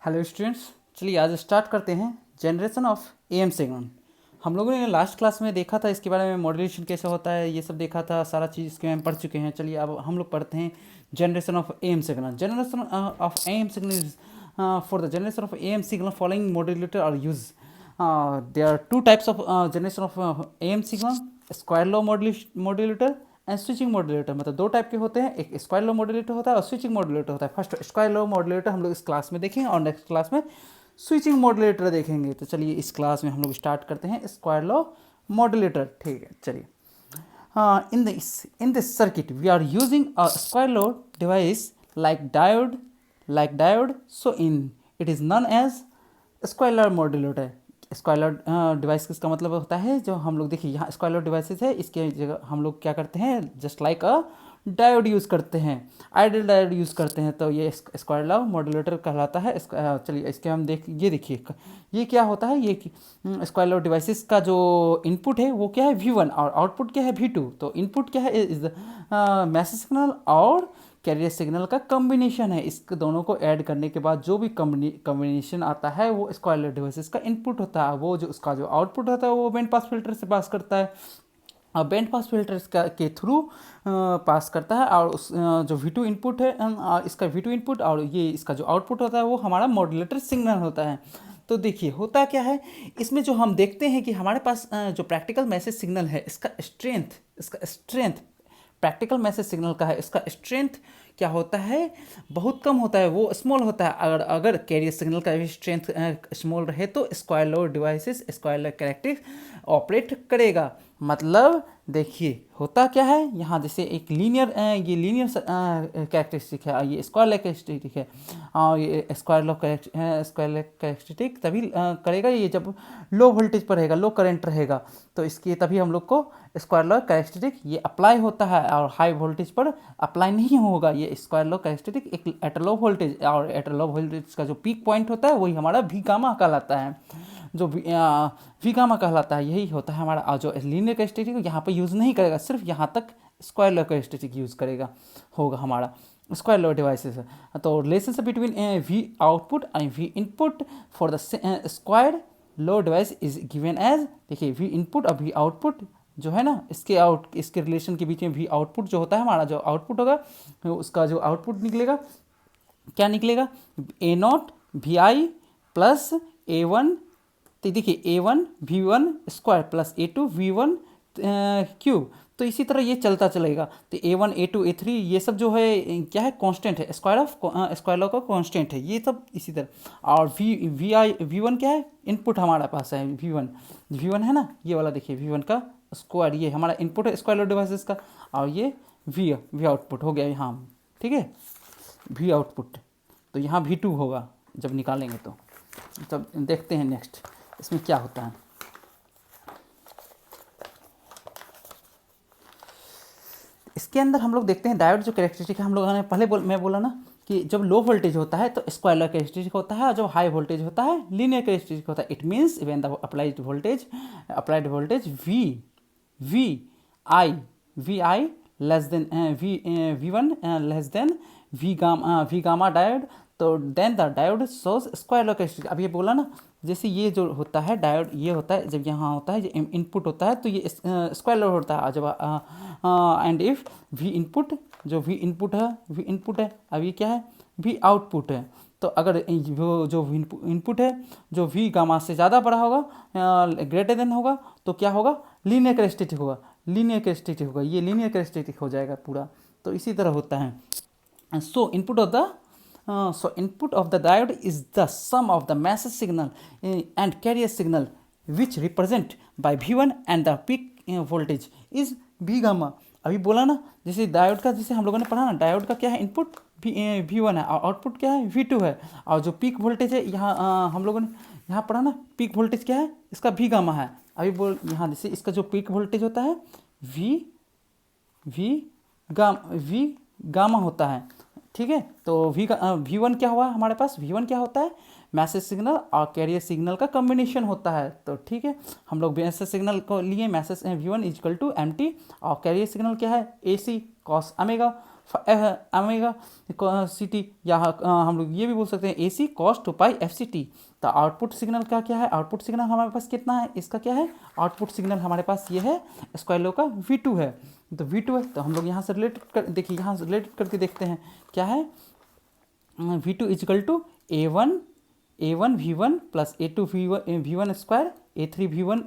Hello students, चलिए आज start करते हैं जनरेशन ऑफ एएम सिग्नल। हम लोगों ने लास्ट क्लास में देखा था इसके बारे में, मॉड्यूलेशन कैसे होता है ये सब देखा था, सारा चीज़ इसके बारे में पढ़ चुके हैं। चलिए अब हम लोग पढ़ते हैं generation of AM signal. Generation of AM signal is for the generation of AM signal following modulator are use. There are two types of generation of AM signal, square law modulator and switching modulator. मतलब दो type के होते हैं, एक square law modulator होता है और switching modulator होता है। फर्स्ट स्क्वायर लॉ मॉड्यूलेटर हम लोग इस क्लास में देखेंगे और नेक्स्ट क्लास में स्विचिंग मॉड्यूलेटर देखेंगे। तो चलिए इस क्लास में हम लोग स्टार्ट करते हैं स्क्वायर लॉ मॉड्यूलेटर। ठीक है, चलिए in this circuit we are using a square law device like diode, so in it is known as square law modulator। Square device किसका मतलब होता है, जो हम लोग देखिए यहाँ स्क्वायर डिवाइसेस है, इसके जगह हम लोग क्या करते हैं, जस्ट लाइक अ डायोड यूज़ करते हैं, आइडियल डायोड यूज़ करते हैं, तो ये स्क्वायर लॉ मॉड्यूलेटर कहलाता है। चलिए इसके हम ये देखिए ये क्या होता है। ये स्क्वायर लॉ डिवाइसेस का जो इनपुट है वो क्या है V1 और आउटपुट क्या है V2। तो इनपुट क्या है इज मैसेज सिग्नल और कैरियर सिग्नल का कॉम्बिनेशन है। इस दोनों को ऐड करने के बाद जो भी कॉम्बिनेशन आता है वो स्क्वायर डिवाइसेस का इनपुट होता है। वो जो उसका जो आउटपुट होता है वो बैंड पास फिल्टर से पास करता है, और बैंड पास फिल्टर के थ्रू पास करता है। और उस जो V2 इनपुट है, इसका V2 इनपुट और ये इसका जो आउटपुट होता है वो हमारा मॉड्यूलेटर सिग्नल होता है। तो देखिए होता क्या है इसमें, जो हम देखते हैं कि हमारे पास जो प्रैक्टिकल मैसेज सिग्नल है इसका स्ट्रेंथ प्रैक्टिकल मैसेज सिग्नल का है, इसका स्ट्रेंथ क्या होता है, बहुत कम होता है, वो स्मॉल होता है। अगर कैरियर सिग्नल का भी स्ट्रेंथ स्मॉल रहे तो square law devices square law characteristic operate करेगा। मतलब देखिए होता क्या है यहाँ, जैसे एक ये लीनियर कैरेक्टरिस्टिक है, ये स्क्वायर लॉ कैरेक्टरिस्टिक है, और ये स्क्वायर लॉ कैरेक्टरिस्टिक तभी करेगा ये जब लो वोल्टेज पर रहेगा, लो करंट रहेगा, तो इसके तभी हम लोग को स्क्वायर लॉ कैरेक्टरिस्टिक ये अप्लाई होता है। और हाई वोल्टेज पर अप्लाई नहीं होगा ये स्क्वायर लॉ कैरेक्टरिस्टिक। एक एट लो वोल्टेज, और एट लो वोल्टेज का जो पीक पॉइंट होता है वही हमारा वी गामा कहलाता है, जो वी गामा कहलाता है। यही होता है हमारा। जो लीनियर कैरेक्टरिस्टिक यहाँ पे यूज़ नहीं करेगा, सिर्फ यहाँ तक स्क्वायर लॉ कैरेक्टरिस्टिक यूज़ करेगा, होगा हमारा स्क्वायर लॉ डिवाइसेस। तो relationship between V output and V input for the square law device is given as, देखिए वी इनपुट और वी आउटपुट जो है ना, इसके रिलेशन के बीच में वी आउटपुट जो होता है, हमारा जो आउटपुट होगा उसका जो आउटपुट निकलेगा क्या निकलेगा, A0 VI प्लस A1। तो देखिए A1 V1 square plus A2 V1 cube. तो इसी तरह ये चलता चलेगा। तो A1 A2 A3 ये सब जो है क्या है, कांस्टेंट है, स्क्वायर लॉ का कांस्टेंट है ये सब इसी तरह। और V1 क्या है, इनपुट हमारा पास है V1 है ना, ये वाला देखिए V1 का स्क्वायर, ये हमारा इनपुट है स्क्वायर लॉ डिवाइसेस का, और ये V आउटपुट हो गया यहाँ, ठीक है, V आउटपुट। तो यहाँ V2 होगा जब निकालेंगे तो। तब देखते हैं नेक्स्ट इसमें क्या होता है। इसके अंदर हम लोग देखते हैं डायोड जो कैरेक्टरिस्टिक है, हम लोगों ने मैं बोला ना कि जब लो वोल्टेज होता है तो स्क्वायर लॉ कैरेक्टरिस्टिक होता है, और जब हाई वोल्टेज होता है लीनियर कैरेक्टरिस्टिक होता है। It means when the applied voltage V I less than V1 less than V gamma diode, तो then the diode shows square law characteristic. अब ये बोला ना, जैसे ये जो होता है डायोड, ये होता है जब यहाँ होता है जो इनपुट होता है तो ये स्क्वायर लॉ होता है। जब एंड इफ वी इनपुट है, अब ये क्या है, वी आउटपुट है। तो अगर वो जो इनपुट है जो वी गामा से ज़्यादा बड़ा होगा, ग्रेटर देन होगा, तो क्या होगा, लीनियर कैरेक्टरिस्टिक होगा, ये लीनियर कैरेक्टरिस्टिक हो जाएगा पूरा। तो इसी तरह होता है। सो input of the diode is the sum of the message signal and carrier signal which represent by V1 and the peak voltage is V gamma। अभी बोला ना, जैसे डायोड का, जैसे हम लोगों ने पढ़ा ना, डायोड का क्या है, इनपुट V1 है और आउटपुट क्या है, V2 है। और जो पीक वोल्टेज है यहाँ हम लोगों ने यहाँ पढ़ा ना, पीक वोल्टेज क्या है, इसका V गामा है। अभी यहाँ जैसे इसका जो पीक वोल्टेज होता है V गामा होता है, ठीक है। तो V1 क्या हुआ हमारे पास, V1 क्या होता है, मैसेज सिग्नल और कैरियर सिग्नल का कॉम्बिनेशन होता है। तो ठीक है, हम लोग मैसेज सिग्नल को लिए message V1 equal to MT, और कैरियर सिग्नल क्या है AC cos omega omega C T, या हम लोग ये भी बोल सकते हैं A C cos 2 pi F C T. तो आउटपुट सिग्नल का क्या है, आउटपुट सिग्नल हमारे पास कितना है, इसका क्या है, आउटपुट सिग्नल हमारे पास ये है स्क्वायर लॉ का V2 है। तो V2 है, तो हम लोग यहाँ से रिलेटेड कर, देखिए यहाँ से रिलेटेड करके देखते हैं क्या है, V2 equal to A1 V1 plus A2 V1 square A3 V1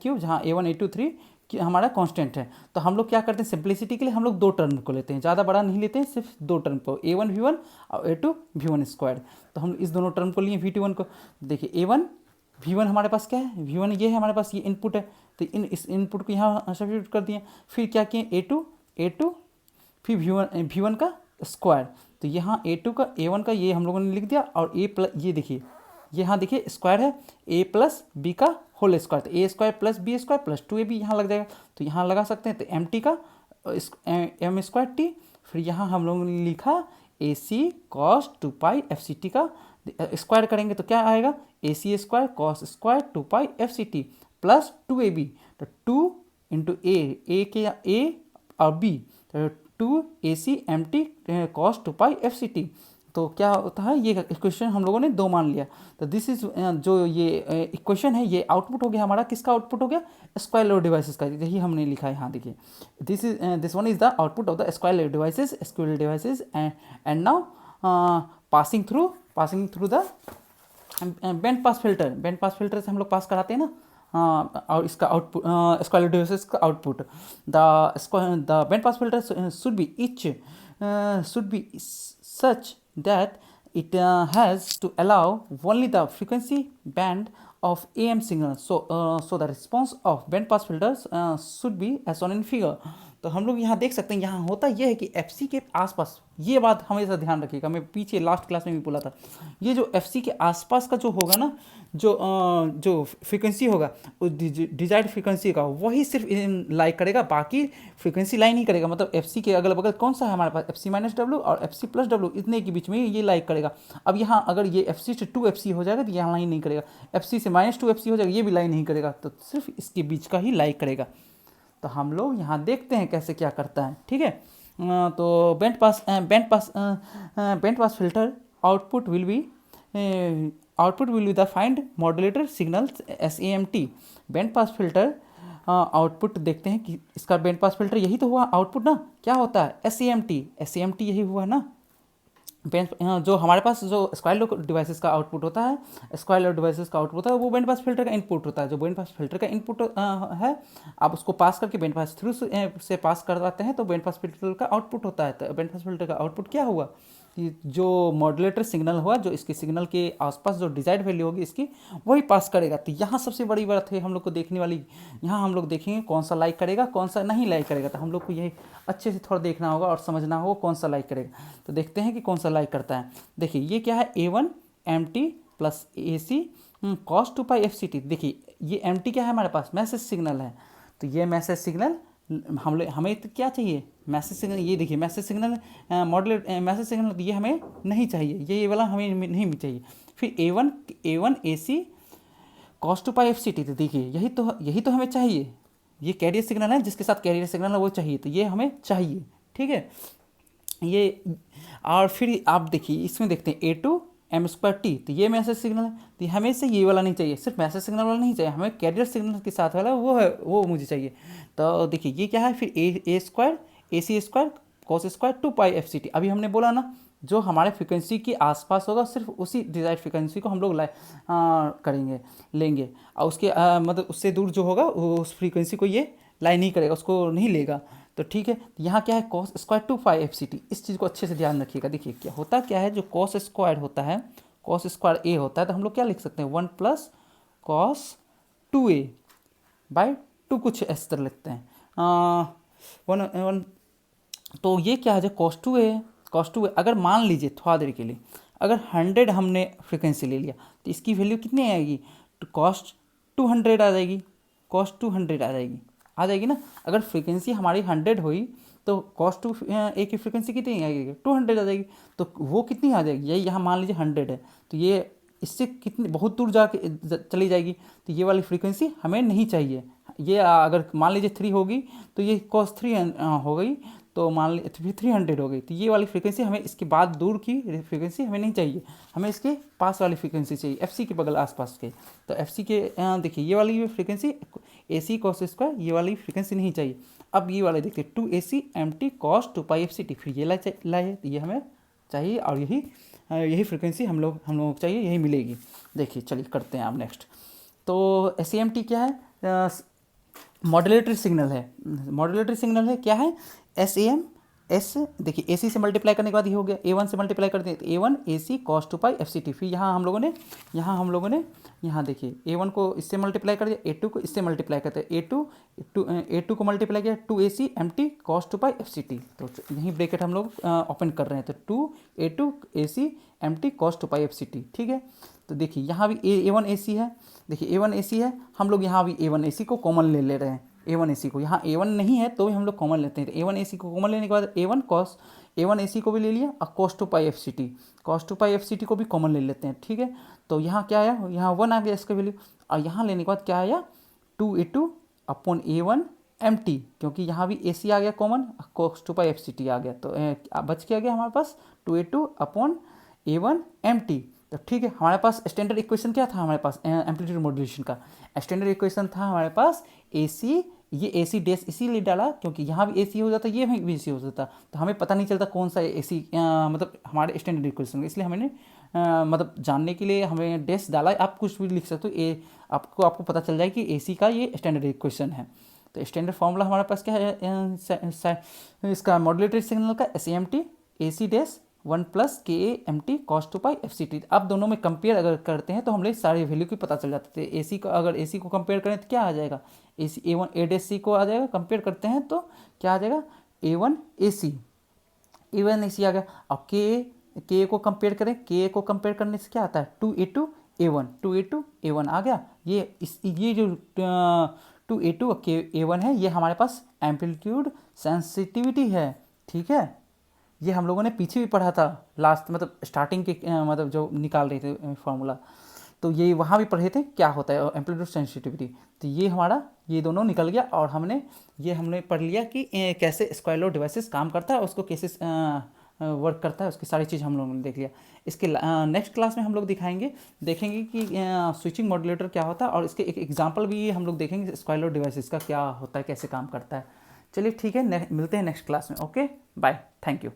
cube, जहाँ A1 A2 3 हमारा कांस्टेंट है। तो हम लोग क्या करते हैं, सिंप्लिसिटी के लिए हम लोग दो टर्म को लेते हैं, ज़्यादा बड़ा नहीं लेते हैं, सिर्फ दो टर्म को, A1 V1 और A2 V1 स्क्वायर। तो हम इस दोनों टर्म को लिए V2 को। देखिए A1 V1 हमारे पास क्या है, V1 ये है हमारे पास, ये इनपुट है, तो इस इनपुट को यहाँ सब्स्टिट्यूट कर दिए। फिर क्या किए, A2 फिर V1 का स्क्वायर। तो यहाँ A2 का A1 का ये हम लोगों ने लिख दिया, और A प्लस ये देखिए यहाँ देखिए स्क्वायर है A प्लस बी का होल स्क्वायर, तो A square plus B square plus 2AB यहाँ लग जाएगा। तो यहाँ लगा सकते हैं, तो एम टी का एम स्क्वायर टी, फिर यहाँ हम लोगों ने लिखा A C cos 2 pi F C T का स्क्वायर करेंगे तो क्या आएगा, A C square cos square 2 pi F C T plus 2AB। तो 2 इंटू ए के ए और बी, तो 2AC M T cos 2 pi F C T. तो क्या होता है, ये इक्वेशन हम लोगों ने दो मान लिया। तो दिस इज जो ये इक्वेशन है, ये आउटपुट हो गया हमारा, किसका आउटपुट हो गया, स्क्वायर लॉ डिवाइसेस का। यही हमने लिखा है यहाँ देखिए, this one is the output of the square law devices, SQL devices. And now passing through the band pass filter से हम लोग पास कराते हैं ना, और इसका आउटपुट स्क्वायर डिवाइसेस का output. The band pass filter should be such that it has to allow only the frequency band of AM signal. So the response of band pass filters should be as shown in figure. तो हम लोग यहाँ देख सकते हैं, यहाँ होता यह है कि FC के आसपास, ये बात हमेशा ध्यान रखिएगा, मैं पीछे लास्ट क्लास में भी बोला था, ये जो FC के आसपास का जो होगा ना, जो फ्रीक्वेंसी होगा उस डिजायर्ड फ्रीक्वेंसी का, वही सिर्फ लाइक करेगा, बाकी फ्रीक्वेंसी लाइन नहीं करेगा। मतलब FC के अगल बगल कौन सा है हमारे पास, FC माइनस डब्ल्यू और FC प्लस डब्ल्यू, इतने के बीच में ये लाइक करेगा। अब यहाँ अगर ये FC से 2FC हो जाएगा तो यहाँ लाइन नहीं करेगा, FC से माइनस 2FC हो जाएगा, ये भी लाइन नहीं करेगा, तो सिर्फ इसके बीच का ही लाइक करेगा। तो हम लोग यहाँ देखते हैं कैसे क्या करता है, ठीक है। तो band pass filter output will be the find modulator signal SAMT। Band pass filter output देखते हैं कि इसका बैंड पास फिल्टर यही तो हुआ आउटपुट ना, क्या होता है, SAMT यही हुआ ना। जो हमारे पास जो स्क्वायर लॉ डिवाइसेस का आउटपुट होता है, स्क्वायर लॉ डिवाइसेस का आउटपुट होता है, वो बैंड पास फिल्टर का इनपुट होता है। जो बैंड पास फिल्टर का इनपुट है, आप उसको पास करके बैंड पास थ्रू से पास करवाते हैं, तो बैंड पास फिल्टर का आउटपुट होता है। तो बैंड पास फिल्टर का आउटपुट क्या हुआ कि जो मॉड्यूलेटर सिग्नल हुआ, जो इसके सिग्नल के आसपास जो डिजायर्ड वैल्यू होगी इसकी, वही पास करेगा। तो यहाँ सबसे बड़ी बात है हम लोग को देखने वाली, यहाँ हम लोग देखेंगे कौन सा लाइक करेगा, कौन सा नहीं लाइक करेगा। तो हम लोग को यही अच्छे से थोड़ा देखना होगा और समझना होगा कौन सा लाइक करेगा। तो देखते हैं कि कौन सा लाइक करता है। देखिए ये क्या है, A1 MT plus AC cos 2 पाई FCT। देखिए ये MT क्या है हमारे पास, मैसेज सिग्नल है। तो ये मैसेज सिग्नल हमें तो क्या चाहिए, मैसेज सिग्नल। ये देखिए message signal modulate message signal, ये हमें नहीं चाहिए, ये वाला हमें नहीं चाहिए। फिर A1 AC कॉस 2 पाई FCT। तो देखिए यही तो हमें चाहिए, ये कैरियर सिग्नल है, जिसके साथ कैरियर सिग्नल है वो चाहिए, तो ये हमें चाहिए, ठीक है। ये और फिर आप देखिए इसमें देखते हैं A2 M स्क्वायर T। तो ये मैसेज सिग्नल है, तो हमें से ये वाला नहीं चाहिए, सिर्फ मैसेज सिग्नल वाला नहीं चाहिए, हमें कैरियर सिग्नल के साथ वाला वो है, वो मुझे चाहिए। तो देखिए ये क्या है, फिर A square AC square cos square 2 pi FCT। अभी हमने बोला ना, जो हमारे फ्रिक्वेंसी के आसपास होगा सिर्फ उसी डिजायर्ड फ्रिक्वेंसी को हम लोग लेंगे, और उसके मतलब उससे दूर जो होगा उस फ्रीक्वेंसी को ये लाइन नहीं करेगा, उसको नहीं लेगा। तो ठीक है, तो यहाँ क्या है, कॉस स्क्वायर 2 पाई FCT। इस चीज़ को अच्छे से ध्यान रखिएगा। देखिए क्या है, जो कॉस स्क्वायर होता है, कॉस स्क्वायर A होता है, तो हम लोग क्या लिख सकते हैं, 1 प्लस कॉस 2A बाई 2, कुछ इस तरह लिखते हैं 1। तो ये क्या है, जो कॉस 2A अगर मान लीजिए थोड़ा देर के लिए अगर 100 हमने फ्रिक्वेंसी ले लिया, तो इसकी वैल्यू कितनी आएगी, तो कॉस्ट 200 आ जाएगी, कॉस्ट 200 आ जाएगी ना। अगर फ्रीक्वेंसी हमारी 100 हुई तो कॉस 2A की फ्रीक्वेंसी कितनी आएगी, 200 आ जाएगी। तो वो कितनी आ जाएगी, यही यहाँ मान लीजिए 100 है, तो ये इससे कितनी बहुत दूर जाके चली जाएगी। तो ये वाली फ्रीक्वेंसी हमें नहीं चाहिए। ये अगर मान लीजिए 3 होगी तो ये कॉस 3 हो गई, तो मान ली 300 हो गई, तो ये वाली फ्रीक्वेंसी हमें, इसके बाद दूर की फ्रीक्वेंसी हमें नहीं चाहिए, हमें इसके पास वाली फ्रीक्वेंसी चाहिए, FC के बगल आसपास के। तो FC के देखिए ये वाली फ्रीक्वेंसी AC cos स्क्वायर, ये वाली फ्रीक्वेंसी नहीं चाहिए। अब ये वाले देखिए 2AC MT cos 2πfct, फिर ये लाए, ये हमें चाहिए, और यही फ्रीक्वेंसी हम लोगों को चाहिए, यही मिलेगी। देखिए चलिए करते हैं आप नेक्स्ट। तो SAMT क्या है? मॉड्यूलेटरी सिग्नल है। मॉड्यूलेटरी सिग्नल है, क्या है? SAM S, देखिए AC से मल्टीप्लाई करने के बाद ये हो गया, A1 से मल्टीप्लाई कर दें तो A1 AC cos 2πfct। फिर यहाँ हम लोगों ने यहाँ देखिए A1 को इससे मल्टीप्लाई कर दिया, A2 को इससे मल्टीप्लाई करते हैं, A2 को मल्टीप्लाई किया 2AC MT cos 2πfct। तो यहीं ब्रैकेट हम लोग ओपन कर रहे हैं, तो 2A2 AC MT cos 2πfct, ठीक है। तो देखिए यहाँ भी A1 AC है, देखिए A1 AC है, हम लोग यहाँ भी A1 AC को कॉमन ले रहे हैं, A1 AC को, यहाँ A1 नहीं है तो भी हम लोग कॉमन लेते हैं। तो A1 AC को कॉमन लेने के बाद A1 AC को भी ले लिया, और cos 2πfct को भी कॉमन ले लेते हैं, ठीक है। तो यहाँ क्या आया? यहाँ 1 आ गया इसका वैल्यू, और यहाँ लेने के बाद क्या आया? 2A2 अपॉन A1 MT, क्योंकि यहाँ भी AC आ गया कॉमन, cos 2πfct आ गया, तो बच क्या गया हमारे पास? 2A2 upon A1 MT। तो ठीक है, हमारे पास स्टैंडर्ड इक्वेशन क्या था? हमारे पास एम्पलीट्यूड मॉड्यूलेशन का स्टैंडर्ड इक्वेशन था हमारे पास AC, ये AC डैश इसीलिए डाला क्योंकि यहाँ भी AC हो जाता, ये भी AC हो जाता, तो हमें पता नहीं चलता कौन सा AC, मतलब हमारे स्टैंडर्ड इक्वेशन, इसलिए हमने मतलब जानने के लिए हमें डैश डाला। आप कुछ भी लिख सकते हो, आपको पता चल जाए कि AC का ये स्टैंडर्ड इक्वेशन है। तो स्टैंडर्ड फॉर्मूला हमारे पास क्या है इसका मॉड्यूलेटरी सिग्नल का? SAMT AC dash 1 + KA MT cos 2πfct। अब दोनों में कंपेयर अगर करते हैं तो हमें सारे वैल्यू की पता चल जाते थे। AC का अगर AC को कंपेयर करें तो क्या आ जाएगा? AC A1 A' को आ जाएगा, कंपेयर करते हैं तो क्या आ जाएगा? A1 AC आ गया। अब KA को कंपेयर करें, KA को कंपेयर करने से क्या आता है? 2A2 A1 आ गया। ये जो 2A2 A1 है, ये हमारे पास एम्पलीट्यूड सेंसिटिविटी है, ठीक है। ये हम लोगों ने पीछे भी पढ़ा था, लास्ट मतलब स्टार्टिंग के मतलब जो निकाल रहे थे फॉर्मूला, तो ये वहाँ भी पढ़े थे क्या होता है एम्पलीट्यूड सेंसिटिविटी। तो ये हमारा ये दोनों निकल गया, और हमने पढ़ लिया कि कैसे स्क्वायर लॉ डिवाइसेस काम करता है, उसको कैसे वर्क करता है, उसकी सारी चीज़ हम लोगों ने देख लिया। इसके नेक्स्ट क्लास में हम लोग देखेंगे कि स्विचिंग मॉड्यूलेटर क्या होता है, और इसके एक एग्जांपल भी हम लोग देखेंगे स्क्वायर लॉ डिवाइसेस का क्या होता है, कैसे काम करता है। चलिए ठीक है, मिलते हैं नेक्स्ट क्लास में। Okay bye, thank you.